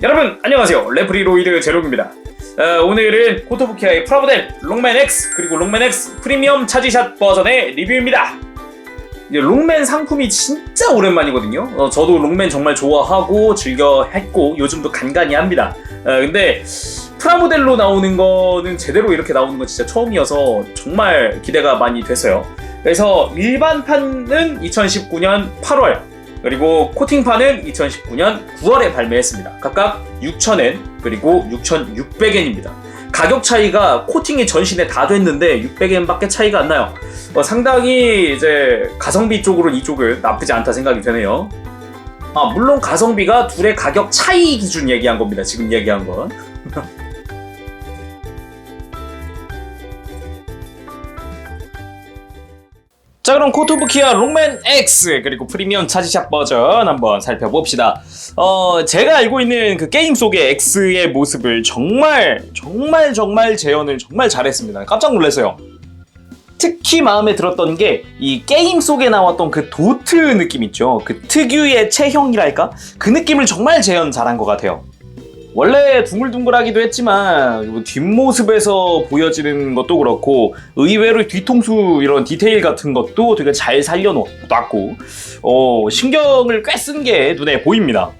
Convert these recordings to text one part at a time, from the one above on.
여러분 안녕하세요. 레프리로이드 제로입니다. 오늘은 코토부키아의 프라모델 롱맨 X 그리고 롱맨 X 프리미엄 차지샷 버전의 리뷰입니다. 이제 롱맨 상품이 진짜 오랜만이거든요. 저도 롱맨 정말 좋아하고 즐겨 했고 요즘도 간간히 합니다. 근데 프라모델로 나오는 거는 제대로 이렇게 나오는 건 진짜 처음이어서 정말 기대가 많이 됐어요. 그래서 일반판은 2019년 8월 그리고 코팅판은 2019년 9월에 발매했습니다. 각각 6,000엔 그리고 6,600엔입니다. 가격 차이가 코팅이 전신에 다 됐는데 600엔밖에 차이가 안 나요. 상당히 이제 가성비 쪽으로는 이쪽은 나쁘지 않다 생각이 되네요. 물론 가성비가 둘의 가격 차이 기준 얘기한 겁니다. 지금 얘기한 건. 자, 그럼 코토부키아 롱맨 X 그리고 프리미엄 차지샷 버전 한번 살펴봅시다. 제가 알고 있는 그 게임 속의 X의 모습을 정말 재현을 정말 잘했습니다. 깜짝 놀랐어요. 특히 마음에 들었던 게 이 게임 속에 나왔던 그 도트 느낌 있죠. 그 특유의 체형이랄까? 그 느낌을 정말 재현 잘한 것 같아요. 원래 둥글둥글하기도 했지만 뒷모습에서 보여지는 것도 그렇고 의외로 뒤통수 이런 디테일 같은 것도 되게 잘 살려놨고 신경을 꽤 쓴 게 눈에 보입니다.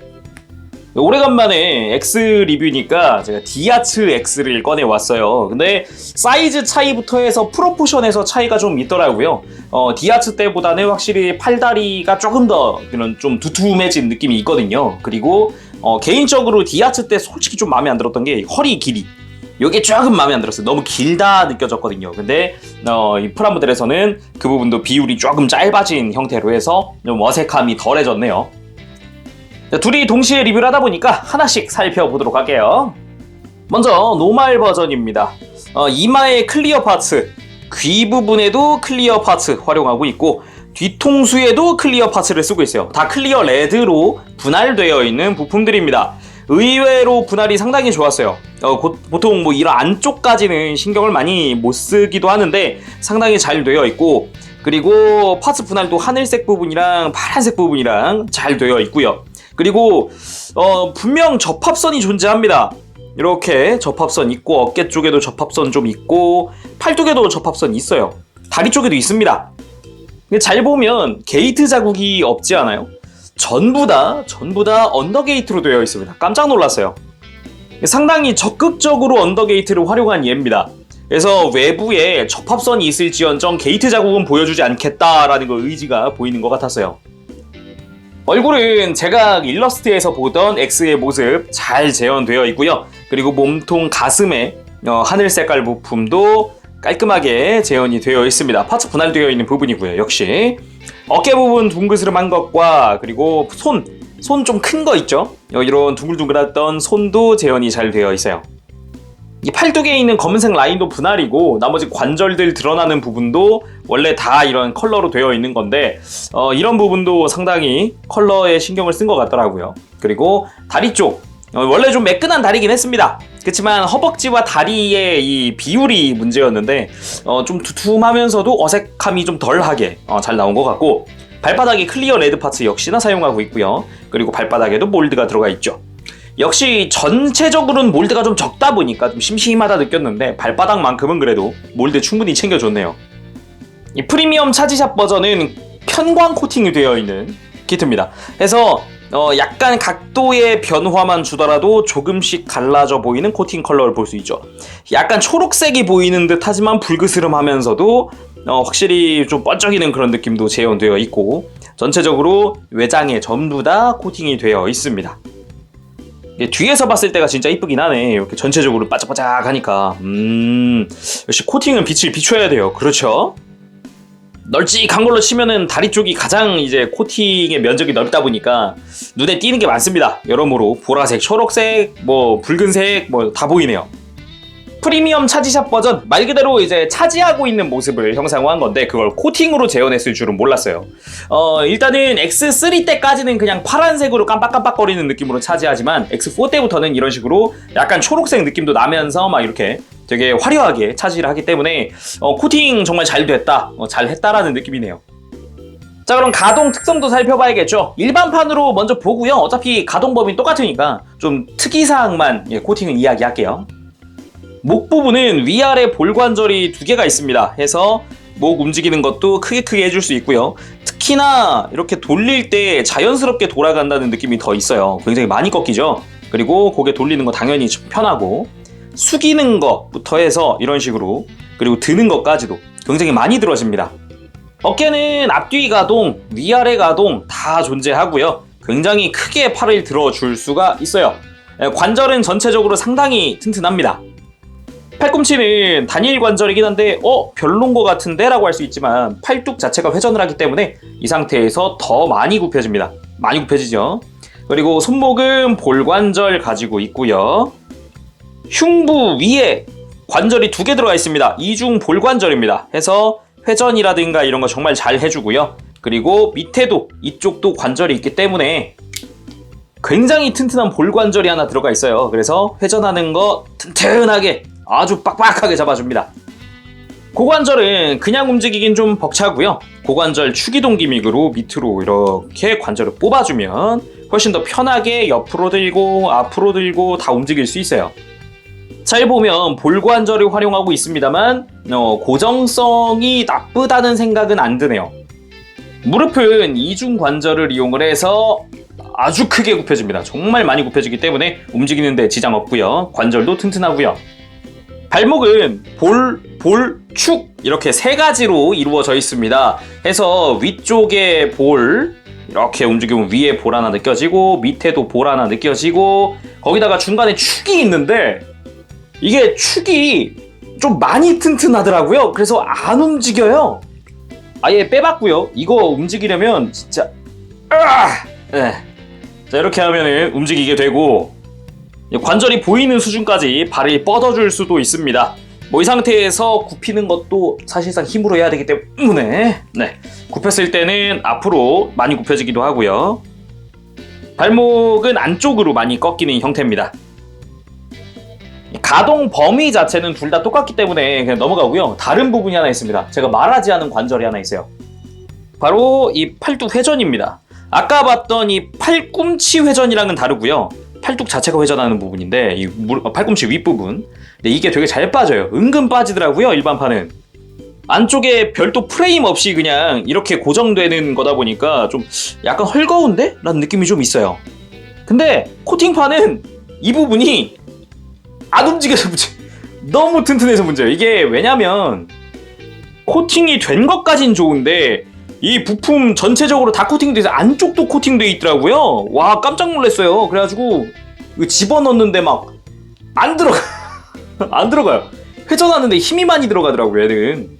오래간만에 X 리뷰니까 제가 디아츠 X를 꺼내왔어요. 근데 사이즈 차이부터 해서 프로포션에서 차이가 좀 있더라고요. 디아츠 때보다는 확실히 팔다리가 조금 더 좀 두툼해진 느낌이 있거든요. 그리고 개인적으로 디아츠 때 솔직히 좀 마음에 안 들었던 게 허리 길이. 이게 조금 마음에 안 들었어요. 너무 길다 느껴졌거든요. 근데 이 프라모델에서는 그 부분도 비율이 조금 짧아진 형태로 해서 좀 어색함이 덜해졌네요. 자, 둘이 동시에 리뷰를 하다 보니까 하나씩 살펴보도록 할게요. 먼저 노멀 버전입니다. 이마의 클리어 파츠, 귀 부분에도 클리어 파츠 활용하고 있고 뒤통수에도 클리어 파츠를 쓰고 있어요. 다 클리어 레드로 분할되어 있는 부품들입니다. 의외로 분할이 상당히 좋았어요. 보통 이런 안쪽까지는 신경을 많이 못 쓰기도 하는데 상당히 잘 되어 있고 그리고 파츠 분할도 하늘색 부분이랑 파란색 부분이랑 잘 되어 있고요. 그리고 분명 접합선이 존재합니다. 이렇게 접합선 있고 어깨 쪽에도 접합선 좀 있고 팔뚝에도 접합선 있어요. 다리 쪽에도 있습니다. 잘 보면 게이트 자국이 없지 않아요? 전부 다 언더게이트로 되어 있습니다. 깜짝 놀랐어요. 상당히 적극적으로 언더게이트를 활용한 예입니다. 그래서 외부에 접합선이 있을지언정 게이트 자국은 보여주지 않겠다라는 의지가 보이는 것 같았어요. 얼굴은 제가 일러스트에서 보던 X의 모습 잘 재현되어 있고요. 그리고 몸통 가슴에 하늘 색깔 부품도 깔끔하게 재현이 되어 있습니다. 파츠 분할되어 있는 부분이고요. 역시 어깨 부분 둥그스름한 것과 그리고 손 좀 큰 거 있죠? 이런 둥글둥글했던 손도 재현이 잘 되어 있어요. 이 팔뚝에 있는 검은색 라인도 분할이고 나머지 관절들 드러나는 부분도 원래 다 이런 컬러로 되어 있는 건데 이런 부분도 상당히 컬러에 신경을 쓴 것 같더라고요. 그리고 다리 쪽 원래 좀 매끈한 다리긴 했습니다. 그렇지만 허벅지와 다리의 이 비율이 문제였는데 좀 두툼하면서도 어색함이 좀 덜하게 잘 나온 것 같고 발바닥에 클리어 레드 파츠 역시나 사용하고 있고요. 그리고 발바닥에도 몰드가 들어가 있죠. 역시 전체적으로는 몰드가 좀 적다 보니까 좀 심심하다 느꼈는데 발바닥만큼은 그래도 몰드 충분히 챙겨줬네요. 이 프리미엄 차지샷 버전은 편광 코팅이 되어 있는 키트입니다. 그래서 약간 각도의 변화만 주더라도 조금씩 갈라져 보이는 코팅 컬러를 볼 수 있죠. 약간 초록색이 보이는 듯 하지만 불그스름하면서도 확실히 좀 번쩍이는 그런 느낌도 재현되어 있고 전체적으로 외장에 전부 다 코팅이 되어 있습니다. 뒤에서 봤을 때가 진짜 이쁘긴 하네. 이렇게 전체적으로 바짝바짝하니까 역시 코팅은 빛을 비춰야 돼요. 그렇죠? 널찍한 걸로 치면은 다리 쪽이 가장 이제 코팅의 면적이 넓다 보니까 눈에 띄는 게 많습니다. 여러모로 보라색, 초록색, 붉은색 다 보이네요. 프리미엄 차지샷 버전 말 그대로 이제 차지하고 있는 모습을 형상화한 건데 그걸 코팅으로 재현했을 줄은 몰랐어요. 일단은 X3 때까지는 그냥 파란색으로 깜빡깜빡거리는 느낌으로 차지하지만 X4 때부터는 이런 식으로 약간 초록색 느낌도 나면서 막 이렇게 되게 화려하게 차지를 하기 때문에 코팅 정말 잘 됐다, 잘 했다라는 느낌이네요. 자, 그럼 가동 특성도 살펴봐야겠죠. 일반판으로 먼저 보고요. 어차피 가동 범위 똑같으니까 좀 특이사항만 코팅은 이야기할게요. 목 부분은 위아래 볼관절이 2개가 있습니다. 해서 목 움직이는 것도 크게 해줄 수 있고요. 특히나 이렇게 돌릴 때 자연스럽게 돌아간다는 느낌이 더 있어요. 굉장히 많이 꺾이죠. 그리고 고개 돌리는 거 당연히 편하고, 숙이는 것부터 해서 이런 식으로, 그리고 드는 것까지도 굉장히 많이 들어집니다. 어깨는 앞뒤 가동, 위아래 가동 다 존재하고요. 굉장히 크게 팔을 들어줄 수가 있어요. 관절은 전체적으로 상당히 튼튼합니다. 팔꿈치는 단일 관절이긴 한데 별론 것 같은데 라고 할 수 있지만 팔뚝 자체가 회전을 하기 때문에 이 상태에서 더 많이 굽혀집니다. 많이 굽혀지죠. 그리고 손목은 볼관절 가지고 있고요. 흉부 위에 관절이 2개 들어가 있습니다. 이중 볼관절입니다. 해서 회전이라든가 이런 거 정말 잘 해주고요. 그리고 밑에도 이쪽도 관절이 있기 때문에 굉장히 튼튼한 볼관절이 하나 들어가 있어요. 그래서 회전하는 거 튼튼하게 아주 빡빡하게 잡아줍니다. 고관절은 그냥 움직이긴 좀 벅차고요. 고관절 추기동 기믹으로 밑으로 이렇게 관절을 뽑아주면 훨씬 더 편하게 옆으로 들고 앞으로 들고 다 움직일 수 있어요. 잘 보면 볼관절을 활용하고 있습니다만 고정성이 나쁘다는 생각은 안 드네요. 무릎은 이중 관절을 이용을 해서 아주 크게 굽혀집니다. 정말 많이 굽혀지기 때문에 움직이는데 지장 없고요. 관절도 튼튼하고요. 발목은 볼, 축 이렇게 3가지로 이루어져 있습니다. 해서 위쪽에 볼 이렇게 움직이면 위에 볼 하나 느껴지고 밑에도 볼 하나 느껴지고 거기다가 중간에 축이 있는데 이게 축이 좀 많이 튼튼하더라고요. 그래서 안 움직여요. 아예 빼봤고요. 이거 움직이려면 진짜 네. 자, 이렇게 하면은 움직이게 되고 관절이 보이는 수준까지 발을 뻗어줄 수도 있습니다. 이 상태에서 굽히는 것도 사실상 힘으로 해야 되기 때문에 굽혔을 때는 앞으로 많이 굽혀지기도 하고요. 발목은 안쪽으로 많이 꺾이는 형태입니다. 가동 범위 자체는 둘 다 똑같기 때문에 그냥 넘어가고요. 다른 부분이 하나 있습니다. 제가 말하지 않은 관절이 하나 있어요. 바로 이 팔뚝 회전입니다. 아까 봤던 이 팔꿈치 회전이랑은 다르고요. 팔뚝 자체가 회전하는 부분인데 이 팔꿈치 윗부분, 근데 이게 되게 잘 빠져요. 은근 빠지더라고요. 일반판은 안쪽에 별도 프레임 없이 그냥 이렇게 고정되는 거다 보니까 좀 약간 헐거운데? 라는 느낌이 좀 있어요. 근데 코팅판은 이 부분이 안 움직여서 문제, 너무 튼튼해서 문제예요. 이게 왜냐면 코팅이 된 것까진 좋은데 이 부품 전체적으로 다 코팅돼서 안쪽도 코팅돼 있더라고요. 와, 깜짝 놀랐어요. 그래가지고 이거 집어넣는데 막 안 들어가 안 들어가요. 회전하는데 힘이 많이 들어가더라고요, 얘는.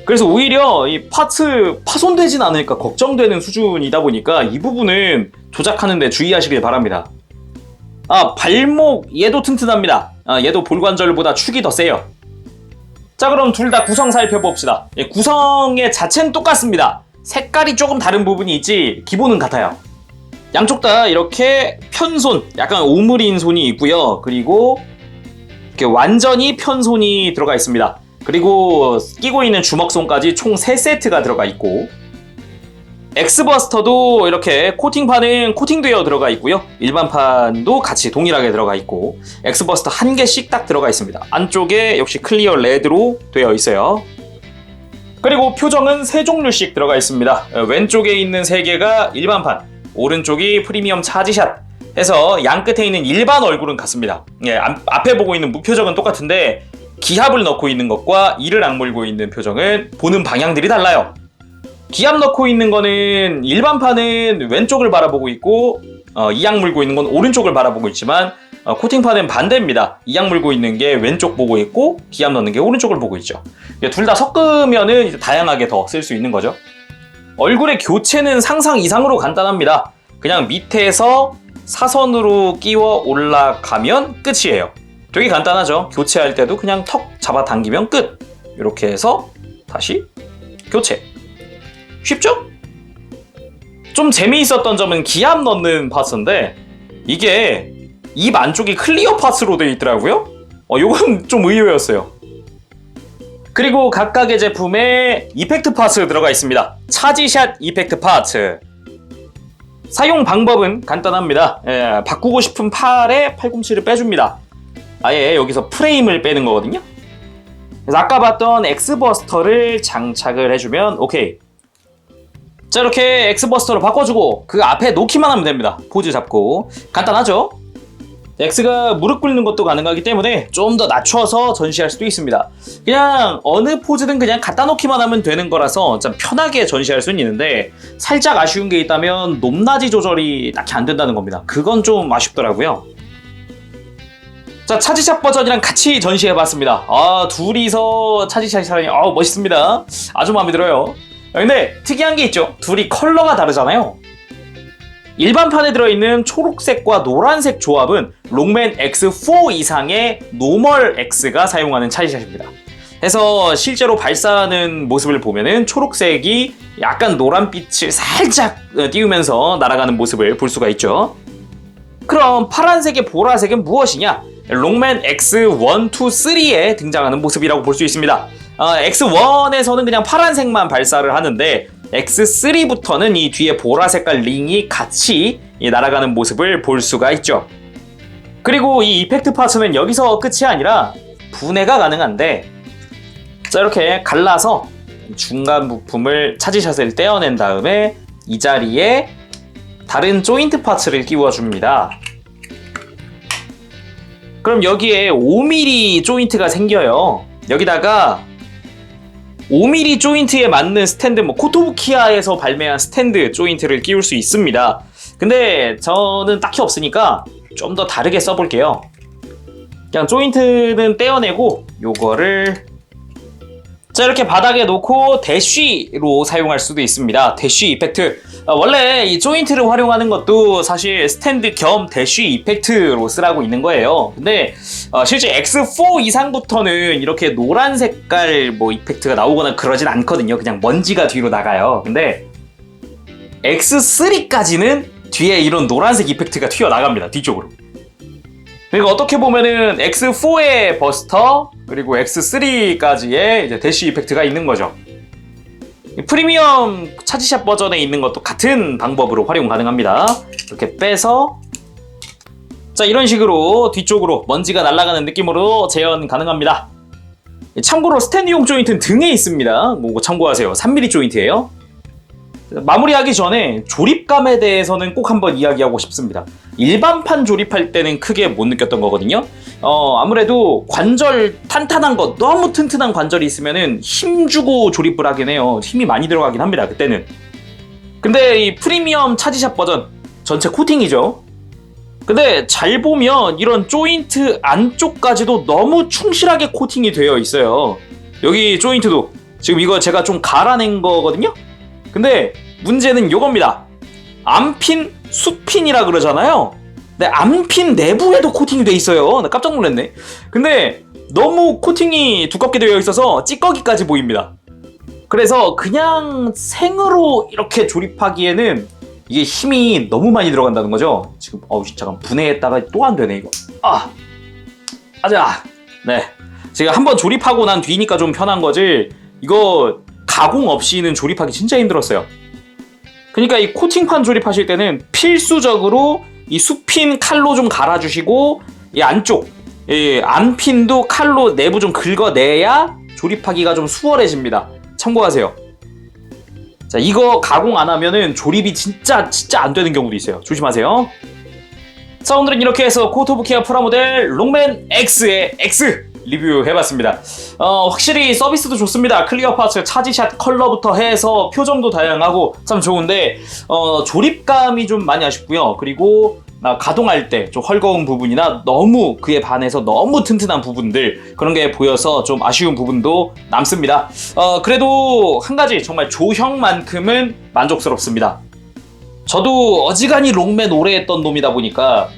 그래서 오히려 이 파츠 파손되진 않을까 걱정되는 수준이다 보니까 이 부분은 조작하는데 주의하시길 바랍니다. 발목 얘도 튼튼합니다. 얘도 볼관절보다 축이 더 세요. 자, 그럼 둘 다 구성 살펴봅시다. 구성의 자체는 똑같습니다. 색깔이 조금 다른 부분이 있지 기본은 같아요. 양쪽 다 이렇게 편손, 약간 오므린 손이 있고요. 그리고 이렇게 완전히 편손이 들어가 있습니다. 그리고 끼고 있는 주먹손까지 총 3세트가 들어가 있고, 엑스버스터도 이렇게 코팅판은 코팅되어 들어가 있고요. 일반판도 같이 동일하게 들어가 있고, 엑스버스터 1개씩 딱 들어가 있습니다. 안쪽에 역시 클리어 레드로 되어 있어요. 그리고 표정은 3종류씩 들어가 있습니다. 왼쪽에 있는 3개가 일반판, 오른쪽이 프리미엄 차지샷 해서 양 끝에 있는 일반 얼굴은 같습니다. 앞에 보고 있는 무표정은 똑같은데 기합을 넣고 있는 것과 이를 악물고 있는 표정은 보는 방향들이 달라요. 기합 넣고 있는 거는 일반판은 왼쪽을 바라보고 있고 이악 물고 있는 건 오른쪽을 바라보고 있지만 코팅판은 반대입니다. 이악 물고 있는 게 왼쪽 보고 있고 기합 넣는 게 오른쪽을 보고 있죠. 둘 다 섞으면은 이제 다양하게 더 쓸 수 있는 거죠. 얼굴의 교체는 상상 이상으로 간단합니다. 그냥 밑에서 사선으로 끼워 올라가면 끝이에요. 되게 간단하죠. 교체할 때도 그냥 턱 잡아당기면 끝. 이렇게 해서 다시 교체. 쉽죠? 좀 재미있었던 점은 기압 넣는 파츠인데 이게 입 안쪽이 클리어 파츠로 되어 있더라고요. 이건 좀 의외였어요. 그리고 각각의 제품에 이펙트 파츠 들어가 있습니다. 차지샷 이펙트 파츠. 사용 방법은 간단합니다. 바꾸고 싶은 팔에 팔꿈치를 빼줍니다. 아예 여기서 프레임을 빼는 거거든요. 그래서 아까 봤던 엑스버스터를 장착을 해주면 오케이. 자, 이렇게 엑스버스터로 바꿔주고 그 앞에 놓기만 하면 됩니다. 포즈 잡고. 간단하죠? X가 무릎 꿇는 것도 가능하기 때문에 좀 더 낮춰서 전시할 수도 있습니다. 그냥 어느 포즈든 그냥 갖다 놓기만 하면 되는 거라서 좀 편하게 전시할 수는 있는데, 살짝 아쉬운 게 있다면 높낮이 조절이 딱히 안 된다는 겁니다. 그건 좀 아쉽더라고요. 자, 차지샷 버전이랑 같이 전시해봤습니다. 둘이서 차지샷이 하니 멋있습니다. 아주 마음에 들어요. 근데 특이한 게 있죠. 둘이 컬러가 다르잖아요. 일반판에 들어있는 초록색과 노란색 조합은 롱맨 X4 이상의 노멀 X가 사용하는 차지샷입니다. 해서 실제로 발사하는 모습을 보면은 초록색이 약간 노란빛을 살짝 띄우면서 날아가는 모습을 볼 수가 있죠. 그럼 파란색의 보라색은 무엇이냐? 롱맨 X1, 2, 3에 등장하는 모습이라고 볼 수 있습니다. X1에서는 그냥 파란색만 발사를 하는데 X3부터는 이 뒤에 보라색깔 링이 같이 날아가는 모습을 볼 수가 있죠. 그리고 이 이펙트 파츠는 여기서 끝이 아니라 분해가 가능한데, 자, 이렇게 갈라서 중간 부품을 차지샷을 떼어낸 다음에 이 자리에 다른 조인트 파츠를 끼워줍니다. 그럼 여기에 5mm 조인트가 생겨요. 여기다가 5mm 조인트에 맞는 스탠드, 코토부키아에서 발매한 스탠드 조인트를 끼울 수 있습니다. 근데 저는 딱히 없으니까 좀 더 다르게 써볼게요. 그냥 조인트는 떼어내고 요거를 자, 이렇게 바닥에 놓고 대쉬로 사용할 수도 있습니다. 대쉬 이펙트. 원래 이 조인트를 활용하는 것도 사실 스탠드 겸 대쉬 이펙트로 쓰라고 있는 거예요. 근데 실제 X4 이상부터는 이렇게 노란 색깔 이펙트가 나오거나 그러진 않거든요. 그냥 먼지가 뒤로 나가요. 근데 X3까지는 뒤에 이런 노란색 이펙트가 튀어나갑니다. 뒤쪽으로. 그러니까 어떻게 보면은 X4의 버스터 그리고 X3까지의 이제 대쉬 이펙트가 있는 거죠. 프리미엄 차지샷 버전에 있는 것도 같은 방법으로 활용 가능합니다. 이렇게 빼서 자, 이런 식으로 뒤쪽으로 먼지가 날아가는 느낌으로 재현 가능합니다. 참고로 스탠드용 조인트는 등에 있습니다. 참고하세요. 3mm 조인트예요. 마무리하기 전에 조립감에 대해서는 꼭 한번 이야기하고 싶습니다. 일반판 조립할 때는 크게 못 느꼈던 거거든요. 아무래도 관절 탄탄한 거, 너무 튼튼한 관절이 있으면은 힘주고 조립을 하긴 해요. 힘이 많이 들어가긴 합니다, 그때는. 근데 이 프리미엄 차지샷 버전 전체 코팅이죠. 근데 잘 보면 이런 조인트 안쪽까지도 너무 충실하게 코팅이 되어 있어요. 여기 조인트도 지금 이거 제가 좀 갈아낸 거거든요. 근데 문제는 요겁니다. 암핀, 수핀이라 그러잖아요. 근데 암핀 내부에도 코팅이 돼 있어요. 나 깜짝 놀랐네. 근데 너무 코팅이 두껍게 되어 있어서 찌꺼기까지 보입니다. 그래서 그냥 생으로 이렇게 조립하기에는 이게 힘이 너무 많이 들어간다는 거죠. 지금 잠깐 분해했다가 또 안 되네 이거. 아자. 네. 제가 한번 조립하고 난 뒤니까 좀 편한 거지. 이거 가공 없이는 조립하기 진짜 힘들었어요. 그러니까 이 코팅판 조립하실 때는 필수적으로 이 수핀 칼로 좀 갈아주시고 이 안쪽 안핀도 칼로 내부 좀 긁어내야 조립하기가 좀 수월해집니다. 참고하세요. 자, 이거 가공 안 하면은 조립이 진짜 안 되는 경우도 있어요. 조심하세요. 자, 오늘은 이렇게 해서 코토부키아 프라모델 롱맨 X의 X 리뷰해봤습니다. 확실히 서비스도 좋습니다. 클리어 파츠, 차지샷 컬러부터 해서 표정도 다양하고 참 좋은데 조립감이 좀 많이 아쉽고요. 그리고 가동할 때 좀 헐거운 부분이나 너무 그에 반해서 너무 튼튼한 부분들 그런 게 보여서 좀 아쉬운 부분도 남습니다. 그래도 한 가지 정말 조형만큼은 만족스럽습니다. 저도 어지간히 롱맨 오래 했던 놈이다 보니까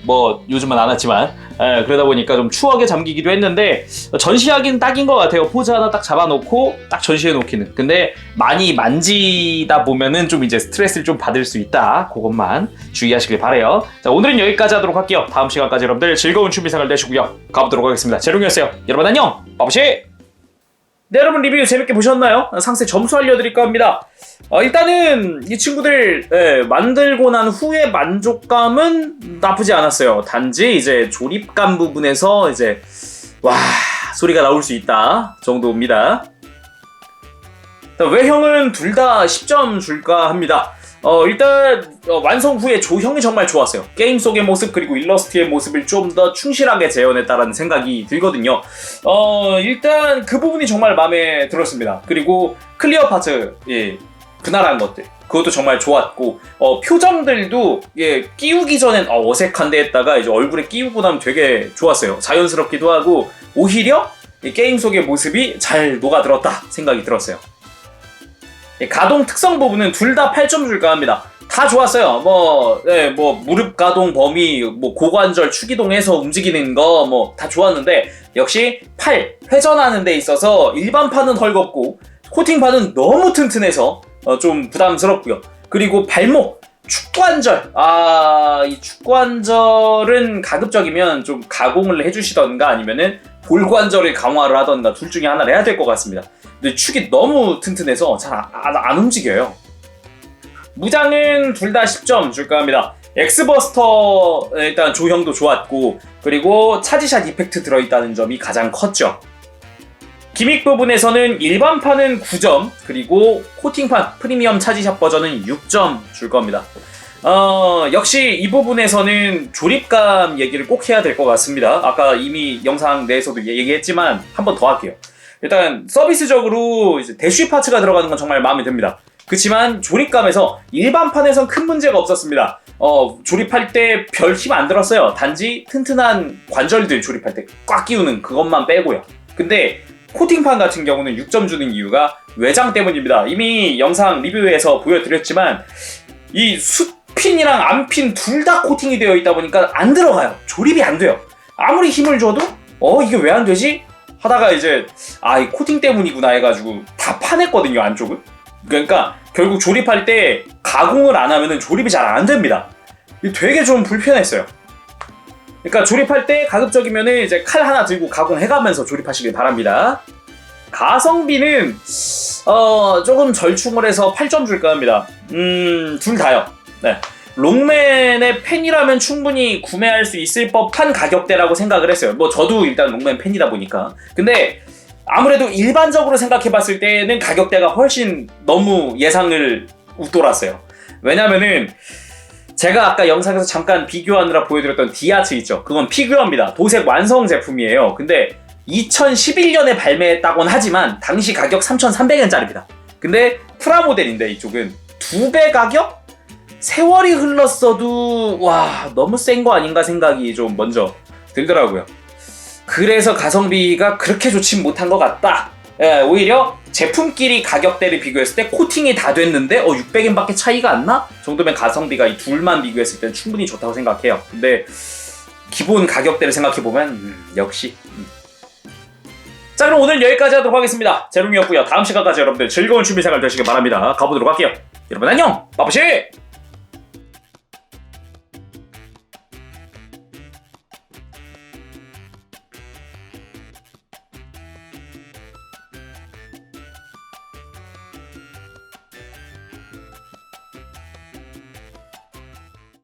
요즘은 안 왔지만 그러다 보니까 좀 추억에 잠기기도 했는데 전시하기는 딱인 것 같아요. 포즈 하나 딱 잡아놓고 딱 전시해 놓기는. 근데 많이 만지다 보면은 좀 이제 스트레스를 좀 받을 수 있다. 그것만 주의하시길 바래요. 자, 오늘은 여기까지 하도록 할게요. 다음 시간까지 여러분들 즐거운 취미 생활 되시고요. 가보도록 하겠습니다. 재롱이었어요. 여러분 안녕. 바보시. 네, 여러분 리뷰 재밌게 보셨나요? 상세 점수 알려드릴까 합니다. 일단은 이 친구들 만들고 난 후의 만족감은 나쁘지 않았어요. 단지 이제 조립감 부분에서 이제 와 소리가 나올 수 있다 정도입니다. 외형은 둘 다 10점 줄까 합니다. 일단 완성 후에 조형이 정말 좋았어요. 게임 속의 모습 그리고 일러스트의 모습을 좀 더 충실하게 재현했다라는 생각이 들거든요. 일단 그 부분이 정말 마음에 들었습니다. 그리고 클리어 파트 그날한 것들 그것도 정말 좋았고 표정들도 끼우기 전엔 어색한데 했다가 이제 얼굴에 끼우고 나면 되게 좋았어요. 자연스럽기도 하고 오히려 게임 속의 모습이 잘 녹아들었다 생각이 들었어요. 가동 특성 부분은 둘 다 8점 줄까 합니다. 다 좋았어요. 무릎 가동 범위, 고관절 축이동해서 움직이는 거 다 좋았는데 역시 팔 회전하는 데 있어서 일반판은 헐겁고 코팅판은 너무 튼튼해서 좀 부담스럽고요. 그리고 발목 축관절 이 축관절은 가급적이면 좀 가공을 해주시던가 아니면은 볼관절을 강화를 하던가 둘 중에 하나를 해야 될 것 같습니다. 근데 축이 너무 튼튼해서 잘 안 움직여요. 무장은 둘 다 10점 줄까 합니다. 엑스버스터 일단 조형도 좋았고 그리고 차지샷 이펙트 들어있다는 점이 가장 컸죠. 기믹 부분에서는 일반판은 9점 그리고 코팅판 프리미엄 차지샷 버전은 6점 줄 겁니다. 역시 이 부분에서는 조립감 얘기를 꼭 해야 될 것 같습니다. 아까 이미 영상 내에서도 얘기했지만 한 번 더 할게요. 일단 서비스적으로 이제 대쉬 파츠가 들어가는 건 정말 마음에 듭니다. 그렇지만 조립감에서 일반판에선 큰 문제가 없었습니다. 조립할 때 별 힘 안 들었어요. 단지 튼튼한 관절들 조립할 때 꽉 끼우는 그것만 빼고요. 근데 코팅판 같은 경우는 6점 주는 이유가 외장 때문입니다. 이미 영상 리뷰에서 보여드렸지만 이 숫핀이랑 안핀 둘 다 코팅이 되어 있다 보니까 안 들어가요. 조립이 안 돼요. 아무리 힘을 줘도 이게 왜 안 되지? 하다가 이제 이 코팅 때문이구나 해가지고 다 파냈거든요, 안쪽은. 그러니까 결국 조립할 때 가공을 안 하면은 조립이 잘 안 됩니다. 되게 좀 불편했어요. 그러니까 조립할 때 가급적이면은 이제 칼 하나 들고 가공해가면서 조립하시길 바랍니다. 가성비는 조금 절충을 해서 8점 줄까 합니다. 둘 다요. 네. 롱맨의 팬이라면 충분히 구매할 수 있을 법한 가격대라고 생각을 했어요. 저도 일단 롱맨 팬이다 보니까. 근데 아무래도 일반적으로 생각해봤을 때는 가격대가 훨씬 너무 예상을 웃돌았어요. 왜냐면은 제가 아까 영상에서 잠깐 비교하느라 보여드렸던 디아츠 있죠. 그건 피규어입니다. 도색 완성 제품이에요. 근데 2011년에 발매했다곤 하지만 당시 가격 3,300엔짜리입니다. 근데 프라모델인데 이쪽은 2배 가격? 세월이 흘렀어도 너무 센 거 아닌가 생각이 좀 먼저 들더라고요. 그래서 가성비가 그렇게 좋진 못한 것 같다. 오히려 제품끼리 가격대를 비교했을 때 코팅이 다 됐는데 600엔밖에 차이가 안 나? 정도면 가성비가 이 둘만 비교했을 때는 충분히 좋다고 생각해요. 근데 기본 가격대를 생각해보면 역시 자, 그럼 오늘 여기까지 하도록 하겠습니다. 제롱이었고요. 다음 시간까지 여러분들 즐거운 취미생활 되시길 바랍니다. 가보도록 할게요. 여러분 안녕! 빠빠시!